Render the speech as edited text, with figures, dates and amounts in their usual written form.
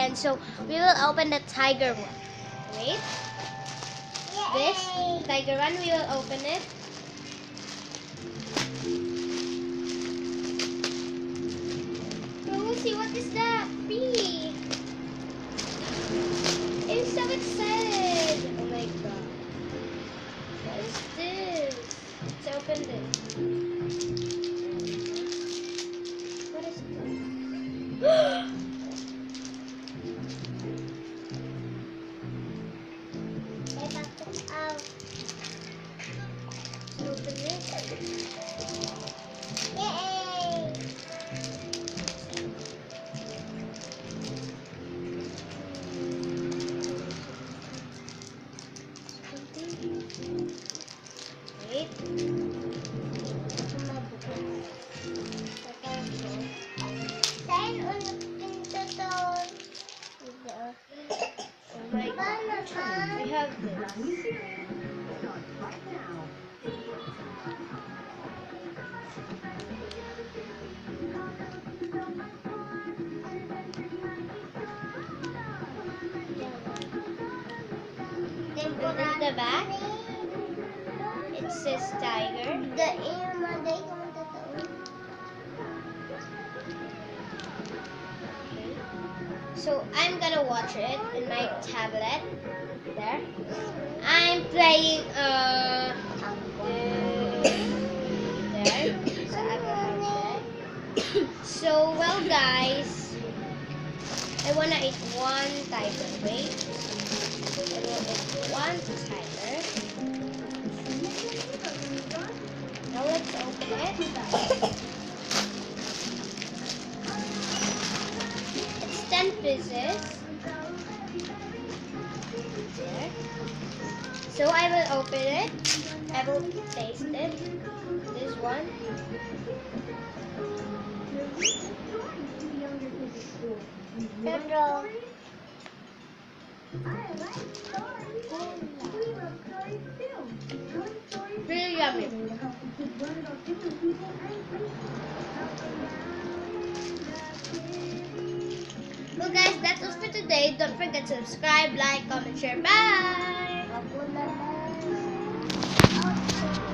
one. So we will open the tiger one. Wait. This tiger one, we will open it. Rosie, what is that? Bee. I'm so excited. Oh my god. What is this? Let's open this. What is this? Open it. Yay! Wait. Saan ulit pinto doon? Oh my god. We have this. In the back, it says tiger. So I'm gonna watch it in my tablet. There. I'm playing there. So I will have that. So well guys, I wanna eat one tiger. Wait. I will eat one tiger. Now let's open it. It's 10 pieces. There. So I will open it. I will taste it. This one. Pedro. Really yummy. Well guys, that's all for today. Don't forget to subscribe, like, comment, share. Bye!